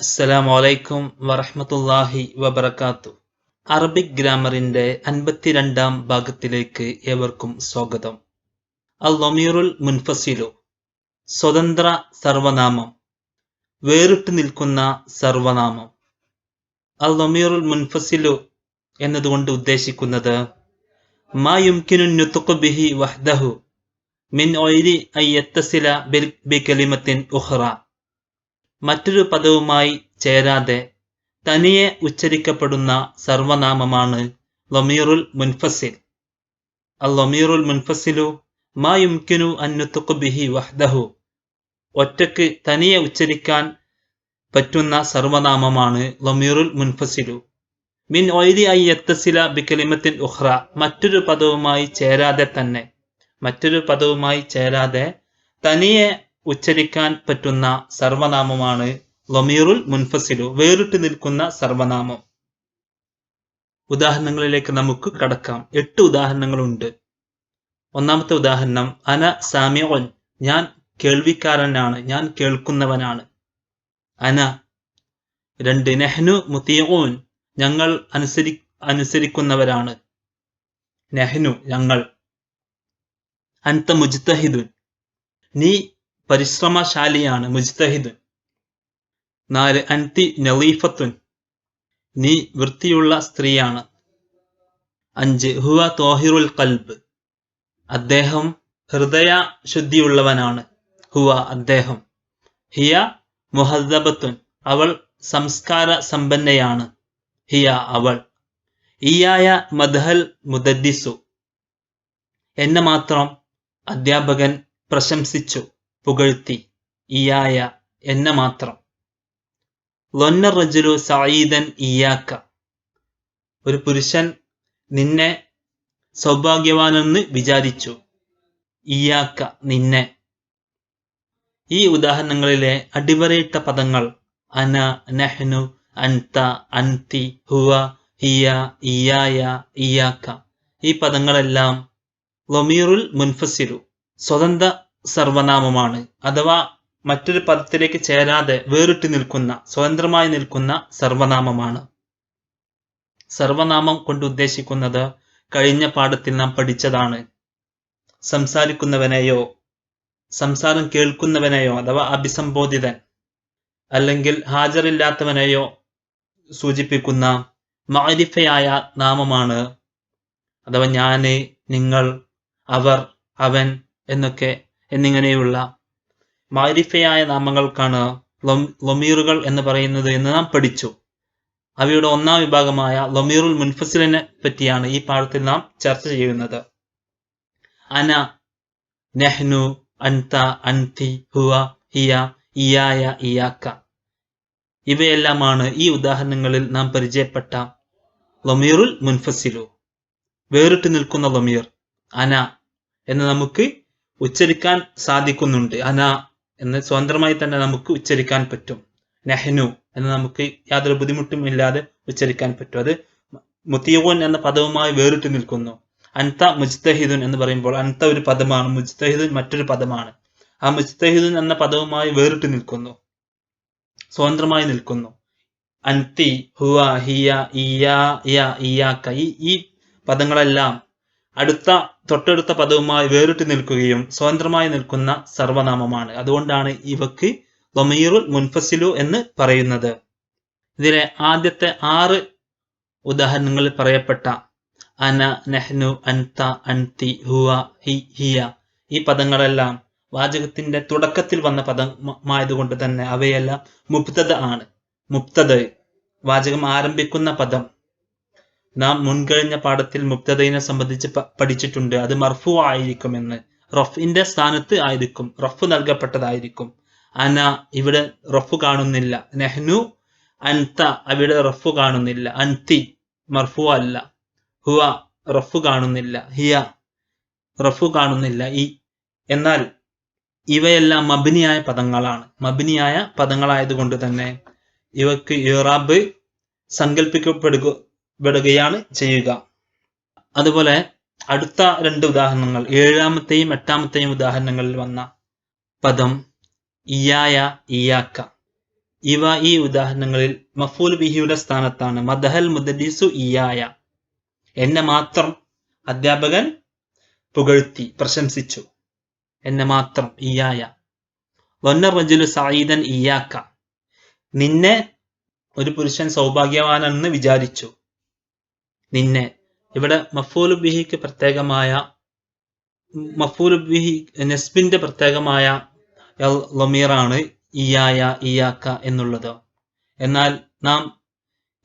അസ്സലാമു അലൈക്കും വറഹ്മത്തുള്ളാഹി വബറകാത്തു. അറബിക് ഗ്രാമറിന്റെ 52-ാം ഭാഗത്തിലേക്ക് ഏവർക്കും സ്വാഗതം. അൽ-ലമീറുൽ മുൻഫസിലു, സ്വതന്ത്ര സർവനാമം, വേറിട്ട് നിൽക്കുന്ന സർവനാമം. അൽ-ലമീറുൽ മുൻഫസിലു എന്നതുകൊണ്ട് ഉദ്ദേശിക്കുന്നത് മാ യുംകിനു നുത്ഖു ബിഹി വഹ്ദഹു മിൻ ഗൈരി അൻ യത്തസില ബികലിമത്തിൻ ഉഖ്റ, മറ്റൊരു പദവുമായി ചേരാതെ തനിയെ ഉച്ചരിക്കപ്പെടുന്ന സർവനാമമാണ് ലമീറുൽ മുൻഫസിൽ. അൽ-ലമീറുൽ മുൻഫസിലു മാ യുംകിനു അൻ നുത്ഖു ബിഹി വഹ്ദഹു, ഒറ്റക്ക് തനിയെ ഉച്ചരിക്കാൻ പറ്റുന്ന സർവനാമമാണ് ലമീറുൽ മുൻഫസിലു. മിൻ ഗൈരി അൻ യത്തസില ബികലിമത്തിൻ ഉഖ്റ, മറ്റൊരു പദവുമായി ചേരാതെ തനിയെ ഉച്ചരിക്കാൻ പറ്റുന്ന സർവനാമമാണ് ലമീറുൽ മുൻഫസിലു, വേറിട്ട് നിൽക്കുന്ന സർവനാമം. ഉദാഹരണങ്ങളിലേക്ക് നമുക്ക് കടക്കാം. 8 ഉദാഹരണങ്ങളുണ്ട്. ഒന്നാമത്തെ ഉദാഹരണം അന സാമിഉൻ, ഞാൻ കേൾവിക്കാരനാണ്, ഞാൻ കേൾക്കുന്നവനാണ്. അന. 2 നഹ്നു മുതീഊൻ, ഞങ്ങൾ അനുസരിക്കുന്നവരാണ്. നഹ്നു, ഞങ്ങൾ. അൻത മുജ്തഹിദുൻ, നീ പരിശ്രമശാലിയാണ്, മുജ്തഹിദുൻ. 4 അൻതി നളീഫത്തുൻ, നീ വൃത്തിയുള്ള സ്ത്രീയാണ്. 5 ഹുവ തോഹിറുൽ ഖൽബ്, അദ്ദേഹം ഹൃദയ ശുദ്ധിയുള്ളവനാണ്. ഹുവ, അദ്ദേഹം. ഹിയ മുഹദ്ദബത്തുൻ, അവൾ സംസ്കാര സമ്പന്നയാണ്. ഹിയ, അവൾ. ഇയായ മദ്ഹൽ മുദദ്ദിസു, എന്നെ മാത്രം അധ്യാപകൻ പ്രശംസിച്ചു, പുകഴ്ത്തി. ഇയായ, എന്നെ മാത്രം. ലൊന്ന റജുലു സഈദൻ ഇയാക്ക, ഒരു പുരുഷൻ നിന്നെ സൗഭാഗ്യവാനെന്ന് വിചാരിച്ചു. ഇയാക്ക, നിന്നെ. ഈ ഉദാഹരണങ്ങളിലെ അടിവരയിട്ട പദങ്ങൾ അന, നഹ്നു, അൻത, അൻതി, ഹുവ, ഹിയ, ഇയായ, ഇയാക്ക, ഈ പദങ്ങളെല്ലാം ലമീറുൽ മുൻഫസിലു, സ്വതന്ത്ര സർവനാമമാണ്. അഥവാ മറ്റൊരു പദത്തിലേക്ക് ചേരാതെ വേറിട്ട് നിൽക്കുന്ന, സ്വതന്ത്രമായി നിൽക്കുന്ന സർവനാമമാണ്. സർവനാമം കൊണ്ട് ഉദ്ദേശിക്കുന്നത് കഴിഞ്ഞ പാഠത്തിൽ നാം പഠിച്ചതാണ്. സംസാരിക്കുന്നവനെയോ സംസാരം കേൾക്കുന്നവനെയോ അഥവാ അഭിസംബോധിതൻ അല്ലെങ്കിൽ ഹാജറില്ലാത്തവനെയോ സൂചിപ്പിക്കുന്ന മഅരിഫയായ നാമമാണ്. അഥവാ ഞാന്, നിങ്ങൾ, അവർ, അവൻ എന്നിങ്ങനെയുള്ള മാരിഫയായ നാമങ്ങൾക്കാണ് ലമീറുകൾ എന്ന് പറയുന്നത് എന്ന് നാം പഠിച്ചു. അവയുടെ ഒന്നാം വിഭാഗമായ ലമീറുൽ മുൻഫസിലിനെ പറ്റിയാണ് ഈ പാഠത്തിൽ നാം ചർച്ച ചെയ്യുന്നത്. അന, നഹ്നു, അൻത, അൻതി, ഹുവ, ഹിയ, ഇയായ, ഇയാക്ക, ഇവയെല്ലാമാണ് ഈ ഉദാഹരണങ്ങളിൽ നാം പരിചയപ്പെട്ട ലമീറുൽ മുൻഫസിലു, വേറിട്ട് നിൽക്കുന്ന ലമീർ. അന എന്ന് നമുക്ക് ഉച്ചരിക്കാൻ സാധിക്കുന്നുണ്ട്. അന എന്ന് സ്വതന്ത്രമായി തന്നെ നമുക്ക് ഉച്ചരിക്കാൻ പറ്റും. നഹ്നു എന്ന് നമുക്ക് യാതൊരു ബുദ്ധിമുട്ടും ഇല്ലാതെ ഉച്ചരിക്കാൻ പറ്റും. അത് മുതീഊൻ എന്ന പദവുമായി വേറിട്ട് നിൽക്കുന്നു. അൻത മുജ്തഹിദുൻ എന്ന് പറയുമ്പോൾ അൻത ഒരു പദമാണ്, മുജ്തഹിദുൻ മറ്റൊരു പദമാണ്. ആ മുജ്തഹിദുൻ എന്ന പദവുമായി വേറിട്ട് നിൽക്കുന്നു, സ്വതന്ത്രമായി നിൽക്കുന്നു. അൻതി, ഹുവ, ഹിയ, ഇയായ, ഇയാക്ക, ഈ പദങ്ങളെല്ലാം തൊട്ടടുത്ത പദവുമായി വേറിട്ട് നിൽക്കുകയും സ്വതന്ത്രമായി നിൽക്കുന്ന സർവനാമമാണ്. അതുകൊണ്ടാണ് ഇവക്ക് ലമീറുൽ മുൻഫസിലു എന്ന് പറയുന്നത്. ഇതിലെ ആദ്യത്തെ 6 ഉദാഹരണങ്ങളിൽ പറയപ്പെട്ട അന, നഹ്നു, അൻത, അൻതി, ഹുവ, ഹിയ, ഈ പദങ്ങളെല്ലാം വാചകത്തിന്റെ തുടക്കത്തിൽ വന്ന പദമായതുകൊണ്ട് തന്നെ അവയെല്ലാം മുബ്തദ ആണ്. മുബ്തദ, വാചകം ആരംഭിക്കുന്ന പദം. നാം മുൻകഴിഞ്ഞ പാഠത്തിൽ മുബ്തദയിനെ സംബന്ധിച്ച് പഠിച്ചിട്ടുണ്ട്. അത് മർഫു ആയിരിക്കുമെന്ന്, റഫിന്റെ സ്ഥാനത്ത് ആയിരിക്കും, റഫ് നൽകപ്പെട്ടതായിരിക്കും. അന, ഇവിടെ റഫ് കാണുന്നില്ല. നഹ്നു, അൻത, അവിടെ റഫ് കാണുന്നില്ല. അൻതി മർഫു അല്ല. ഹുവ, റഫ് കാണുന്നില്ല. ഹിയ, റഫ് കാണുന്നില്ല. എന്നാൽ ഇവയെല്ലാം മബ്നിയായ പദങ്ങളാണ്. മബ്നിയായ പദങ്ങളായതുകൊണ്ട് തന്നെ ഇവക്ക് ഇറാബ് സങ്കല്പിക്കപ്പെടുകയാണ് ചെയ്യുക. അതുപോലെ അടുത്ത 2 ഉദാഹരണങ്ങൾ, 7-ാമത്തെയും 8-ാമത്തെയും ഉദാഹരണങ്ങളിൽ വന്ന പദം ഇയായ, ഇയാക്ക. ഈ ഉദാഹരണങ്ങളിൽ മഫൂൽ ബിഹിയുടെ സ്ഥാനത്താണ്. മദഹൽ മുദരിസു ഇയായ, എന്നെ മാത്രം അധ്യാപകൻ പുകഴ്ത്തി പ്രശംസിച്ചു, എന്നെ മാത്രം. ഇയായ. വന്ന റജുലു സഈദൻ ഇയാക്ക, നിന്നെ ഒരു പുരുഷൻ സൗഭാഗ്യവാനെന്ന് വിചാരിച്ചു, നിന്നെ. ഇവിടെ മഫൂൽ ബിഹിക്ക് പ്രത്യേകമായ, മഫൂൽ ബിഹി നസ്ബിന്റെ പ്രത്യേകമായ ലമീറാണ് ഇയായ ഇയാക്ക എന്നുള്ളത്. എന്നാൽ നാം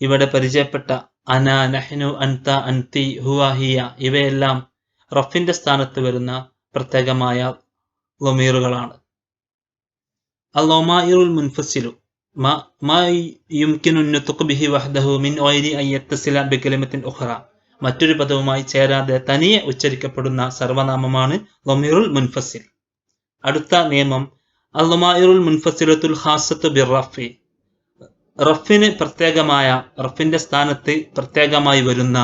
ഇവിടെ പരിചയപ്പെട്ട അന, നഹ്നു, അൻത, അൻതി, ഹുവ, ഹിയ ഇവയെല്ലാം റഫിന്റെ സ്ഥാനത്ത് വരുന്ന പ്രത്യേകമായ ലമീറുകളാണ്. അൽ-ലമാഇറുൽ മുൻഫസിലു മാ യുംകിനു അൻ-നുത്ഖു ബിഹി വഹ്ദഹു മിൻ ഗൈരി അൻ യത്തസില ബികലിമത്തിൻ ഉഖ്റ, മറ്റൊരു പദവുമായി ചേരാതെ തനിയെ ഉച്ചരിക്കപ്പെടുന്ന സർവനാമമാണ് ലമീറുൽ മുൻഫസിൽ. അടുത്ത നിയമം അൽ-ലമാഇറുൽ മുൻഫസിലത്തുൽ ഖാസത്തു ബിർറഫി, റഫിന് പ്രത്യേകമായ, റഫിന്റെ സ്ഥാനത്ത് പ്രത്യേകമായി വരുന്ന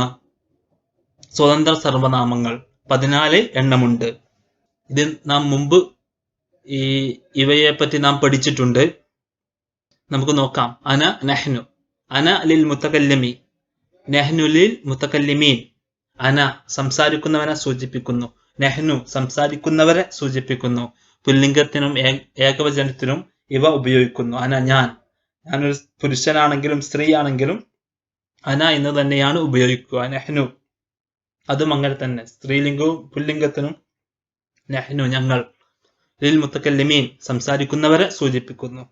സ്വതന്ത്ര സർവനാമങ്ങൾ 14 എണ്ണമുണ്ട്. ഇത് നാം മുമ്പ് ഇവയെ പറ്റി നാം പഠിച്ചിട്ടുണ്ട്. നമുക്ക് നോക്കാം. അന, നഹ്നു. അന ലിൽ മുതകല്ലിമി, നഹ്നു ലിൽ മുതകല്ലിമീൻ. അന സംസാരിക്കുന്നവനെ സൂചിപ്പിക്കുന്നു, നഹ്നു സംസാരിക്കുന്നവരെ സൂചിപ്പിക്കുന്നു. പുല്ലിംഗത്തിനും ഏകവചനത്തിനും ഇവ ഉപയോഗിക്കുന്നു. അന ഞാനൊരു പുരുഷനാണെങ്കിലും സ്ത്രീ ആണെങ്കിലും അന എന്ന് തന്നെയാണ് ഉപയോഗിക്കുക. നഹ്നു അതും അങ്ങനെ തന്നെ, സ്ത്രീലിംഗവും പുല്ലിംഗത്തിനും നഹ്നു ഞങ്ങൾ. ലിൽ മുതകല്ലിമീൻ സംസാരിക്കുന്നവരെ സൂചിപ്പിക്കുന്നു,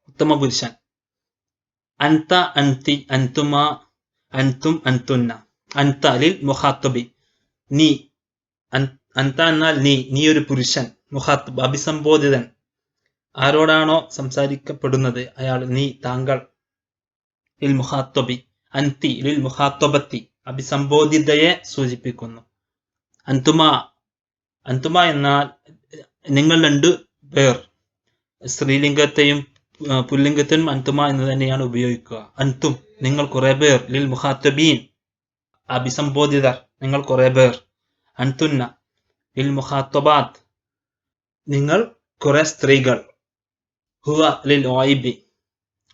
ഉത്തമ പുരുഷൻ. അൻത, അൻതി, അൻതുമ, അൻതും, അൻതുന്ന. അൻത ലിൽ മുഖാത്തബി, നീ. അൻത എന്നാൽ നീ ഒരു പുരുഷൻ. മുഖാത്തബ് അഭിസംബോധിതൻ, ആരോടാണോ സംസാരിക്കപ്പെടുന്നത് അയാൾ, നീ, താങ്കൾ. ലിൽ മുഖാത്തബി. അൻതി ലിൽ മുഖാത്തബത്തി അഭിസംബോധിതയെ സൂചിപ്പിക്കുന്നു. അൻതുമ എന്നാൽ നിങ്ങൾ 2 പേർ. സ്ത്രീലിംഗത്തെയും പുല്ലിംഗത്തിനും അൻതുമ എന്ന് തന്നെയാണ് ഉപയോഗിക്കുക. അൻതും നിങ്ങൾ കുറെ പേർ. ലിൽ മുഖാത്തബീൻ അഭിസംബോധിതർ, നിങ്ങൾ കുറെ പേർ. അൻതുന്ന ലിൽ മുഖാത്തബാത്ത് നിങ്ങൾ കുറെ സ്ത്രീകൾ. ഹുവ ലിൽ ഗായിബി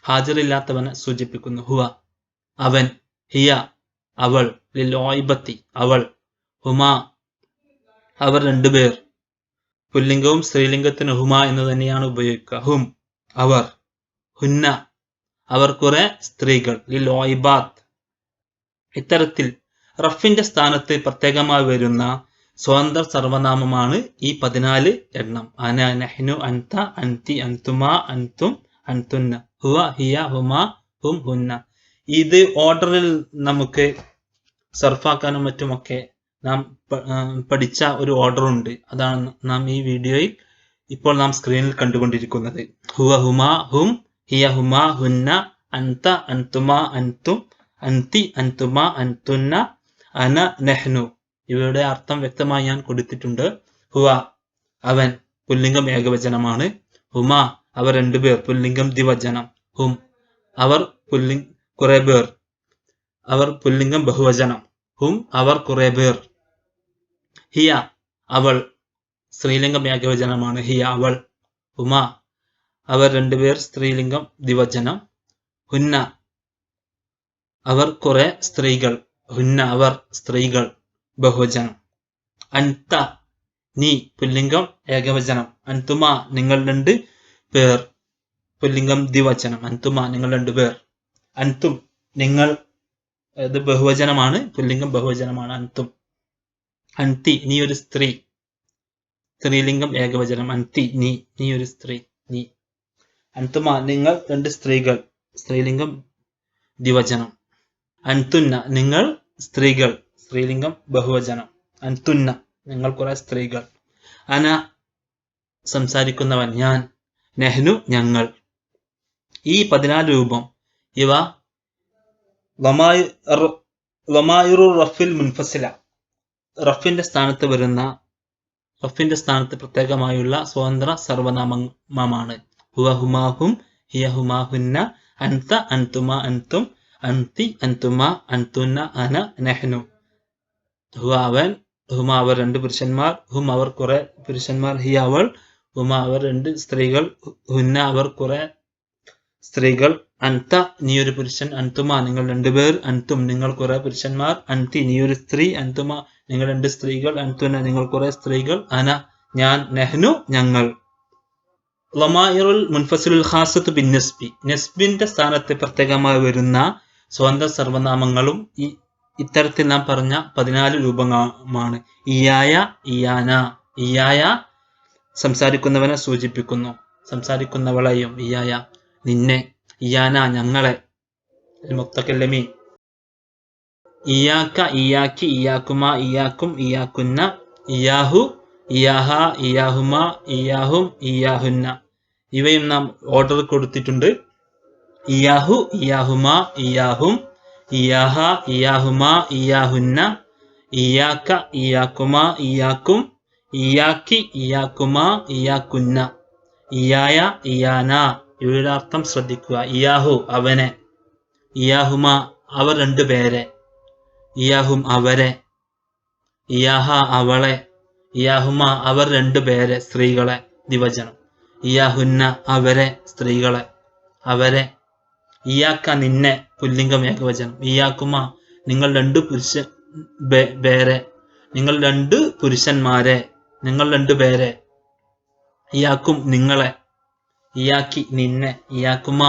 ഹാജറില്ലാത്തവനെ സൂചിപ്പിക്കുന്നു, ഹുവ അവൻ. ഹിയ അവൾ. ലിൽ ഗായിബത്തി അവൾ. ഹുമാ അവർ 2 പേർ. പുല്ലിംഗവും സ്ത്രീലിംഗത്തിന് ഹുമ എന്ന് തന്നെയാണ് ഉപയോഗിക്കുക, ഹും അവർ. ഹുന്ന അവർ കുറെ സ്ത്രീകൾ. ലിൽ ഗായിബാത്ത്. ഇത്തരത്തിൽ റഫിന്റെ സ്ഥാനത്ത് പ്രത്യേകമായി വരുന്ന സ്വതന്ത്ര സർവനാമമാണ് ഈ 14 എണ്ണം. അന, നഹ്നു, അൻത, അൻതി, അൻതുമ, അൻതും, അൻതുന്ന, ഹുവ, ഹിയ, ഹുമാ, ഹും, ഹുന്ന. ഇത് ഓർഡറിൽ നമുക്ക് സർഫാക്കാനും മറ്റുമൊക്കെ നാം പഠിച്ച ഒരു ഓർഡർ ഉണ്ട്. അതാണ് നാം ഈ വീഡിയോയിൽ ഇപ്പോൾ നാം സ്ക്രീനിൽ കണ്ടുകൊണ്ടിരിക്കുന്നത്. ഹുവ, ഹുമാ, ഹും, ഹിയ, ഹുമാ, ഹുന്ന, അൻത, അൻതുമ, അൻതും, അൻതി, അൻതുമ, അൻതുന്ന, അന, നഹ്നു. ഇവയുടെ അർത്ഥം വ്യക്തമായി ഞാൻ കൊടുത്തിട്ടുണ്ട്. ഹുവ അവൻ, പുല്ലിംഗം ഏകവചനമാണ്. ഹുമാ അവർ 2 പേർ, പുല്ലിംഗം ദ്വിവചനം. ഹും അവർ കുറെ പേർ, അവർ പുല്ലിംഗം ബഹുവചനം. ഹും അവർ കുറെ പേർ. ഹിയ അവൾ, സ്ത്രീലിംഗം ഏകവചനമാണ്. ഹിയ അവൾ. ഹുമാ അവർ 2 പേർ, സ്ത്രീലിംഗം ദ്വിവചനം. ഹുന്ന അവർ കുറെ സ്ത്രീകൾ. ഹുന്ന അവർ സ്ത്രീകൾ, ബഹുവചനം. അൻത നീ, പുല്ലിംഗം ഏകവചനം. അൻതുമ നിങ്ങൾ 2 പേർ, പുല്ലിംഗം ദ്വിവചനം. അൻതുമ നിങ്ങൾ 2 പേർ. അൻതും നിങ്ങൾ, ഇത് ബഹുവചനമാണ്, പുല്ലിംഗം ബഹുവചനമാണ്. അൻതും. അൻതി നീ ഒരു സ്ത്രീ, സ്ത്രീലിംഗം ഏകവചനം. അൻതി നീ ഒരു സ്ത്രീ, നീ. അൻതുമ നിങ്ങൾ 2 സ്ത്രീകൾ, സ്ത്രീലിംഗം ദ്വിവചനം. അൻതുന്ന നിങ്ങൾ സ്ത്രീകൾ, സ്ത്രീലിംഗം ബഹുവചനം. അൻതുന്ന നിങ്ങൾ കുറെ സ്ത്രീകൾ. അന സംസാരിക്കുന്നവൻ, ഞാൻ. നഹ്നു ഞങ്ങൾ. ഈ 14 രൂപം ഇവ ലമായിറു റഫിൽ മുൻഫസില, റഫിന്റെ സ്ഥാനത്ത് വരുന്ന, റഫിന്റെ സ്ഥാനത്ത് പ്രത്യേകമായുള്ള സ്വതന്ത്ര സർവനാമമാണ്. ഹുവ, ഹുമാ, ഹും, ഹിയ, ഹുമാ, ഹുന്ന, അൻത, അൻതുമ, അൻതും, അൻതി, അൻതുമ, അൻതുന്ന, അന, നഹ്നു. ഹുവ അവൻ, ഹുമ അവർ 2 പുരുഷന്മാർ, ഹും അവർ കുറെ പുരുഷന്മാർ, ഹിയ അവൾ, ഹുമ അവർ 2 സ്ത്രീകൾ, ഹുന്ന അവർ കുറെ സ്ത്രീകൾ, അൻത നീ ഒരു പുരുഷൻ, അൻതുമ നിങ്ങൾ രണ്ടുപേർ, അൻതും നിങ്ങൾ കുറെ പുരുഷന്മാർ, അൻതി നീ ഒരു സ്ത്രീ, അൻതുമ നിങ്ങൾ രണ്ട് സ്ത്രീകൾ, അൻതുന നിങ്ങൾ കുറെ സ്ത്രീകൾ, അന ഞാൻ, നെഹ്നു ഞങ്ങൾ. ലമായിറുൽ മുൻഫസിലുൽ ഖാസത്തു ബിൻ നസ്ബി നസ്ബിന്റെ സ്ഥാനത്ത് പ്രത്യേകമായി വരുന്ന സ്വതന്ത്ര സർവനാമങ്ങളും ഇത്തരത്തിൽ നാം പറഞ്ഞ 14 രൂപമാണ്. ഇയായ, ഇയാന. ഇയായ സംസാരിക്കുന്നവനെ സൂചിപ്പിക്കുന്നു, സംസാരിക്കുന്നവളെയും. ഇയായ നിന്നെ, ഇയാന ഞങ്ങളെ. മുത്തക്കല്ലമീൻ. ഇയാക്ക, ഇയാക്കി, ഇയാക്കുമ, ഇയാക്കും, ഇയാക്കുന്ന, ഇയാഹു, ഇയാഹ, ഇയാഹുമ, ഇയാഹും, ഇയാഹുന്ന. ഇവയും നാം ഓർഡർ കൊടുത്തിട്ടുണ്ട്. ഇയാഹു, ഇയാഹുമ, ഇയാഹും, ഇയാഹ, ഇയാഹുമ, ഇയാഹുന്ന, ഇയാക്ക, ഇയാക്കുമ, ഇയാക്കും, ഇയാക്കി, ഇയാക്കുമ, ഇയാക്കുന്ന, ഇയായ, ഇയാന. ഇവയുടെ അർത്ഥം ശ്രദ്ധിക്കുക. ഇയാഹു അവനെ, ഇയാഹുമ അവർ രണ്ടുപേരെ, ഇയാഹും അവരെ, ഇയാഹ അവളെ, ഇയാഹുമ അവർ രണ്ടുപേരെ സ്ത്രീകളെ ദിവചനം, ഇയാഹുന്ന അവരെ സ്ത്രീകളെ അവരെ, ഇയാക്ക നിന്നെ പുല്ലിംഗം ഏകവചനം, ഇയാക്കുമ നിങ്ങൾ രണ്ട് പേരെ, നിങ്ങൾ രണ്ട് പുരുഷന്മാരെ, നിങ്ങൾ രണ്ടുപേരെ, ഇയാക്കും നിങ്ങളെ, ഇയാക്കി നിന്നെ, ഇയാക്കുമ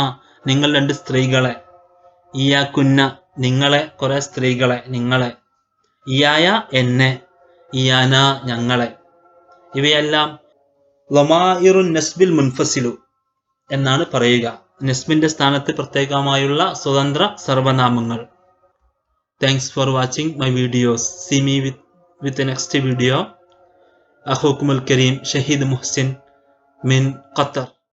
നിങ്ങൾ രണ്ട് സ്ത്രീകളെ, ഇയാക്കുന്ന നിങ്ങളെ കുറെ സ്ത്രീകളെ നിങ്ങളെ, ഇയായ എന്നെ, ഇയാന ഞങ്ങളെ. ഇവയെല്ലാം ലമായിറുൻ നസ്ബിൽ മുൻഫസിലു എന്നാണ് പറയുക. നസ്ബിന്റെ സ്ഥാനത്ത് പ്രത്യേകമായുള്ള സ്വതന്ത്ര സർവനാമങ്ങൾ. Thanks for watching my videos. See me with next video. അഖൂക്കുമുൽ കരീം ഷഹീദ് മുഹ്സിൻ മിൻ ഖത്തർ.